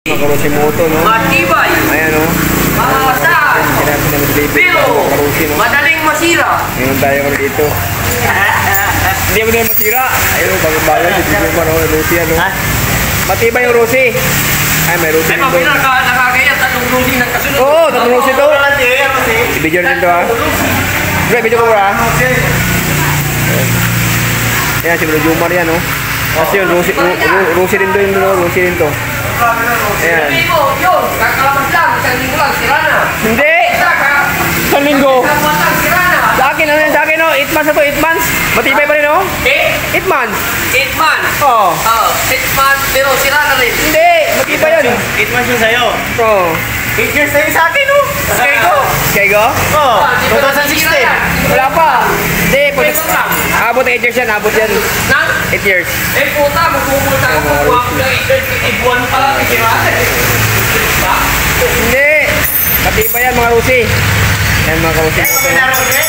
Karusi-moto, no? Matibay. Ayan, no? Mahasa. Pero, madaling masira. Ngayon tayo kami dito. Hindi mo na masira. Ayun, bago-bago. Dito mo, no? Rusi, ano? Matibay yung Rusi. Ay, may Rusi Ay, dito. pag nakakaya, tatlong Rusi ng kasunod. Oo, tatlong Rusi to. Video rin to, ha? Bro, video ko, bro, ha? Ayan, si Bro Jumar yan, no? Kasi yung Rusi rin to, yung Rusi rin to. Ayan. Sabi mo, yun, kakalamas lang, isang linggo lang, sira na. Hindi! Isang linggo. Isang buwan lang, sira na. Sa akin, ano yan sa akin, no? 8 months na to, 8 months. Matibay pa rin, no? 8 months. 8 months. Oo. 6 months, pero sira na rin. Hindi, matibay yan. 8 months yun sa'yo. Oo. 8 years sa'yo sa akin, no? Skego? Skego? Oo, 2016. Wala pa. Hindi, abot 8 years yan, abot yan. Nang? 8 years. Eh puta, magpupunta ako kung huwag na ibuwan pa lang sira na. Diba? Hindi. Matibay yan, mga Rusi. Yan, mga Rusi. Kaya kami naroon, eh.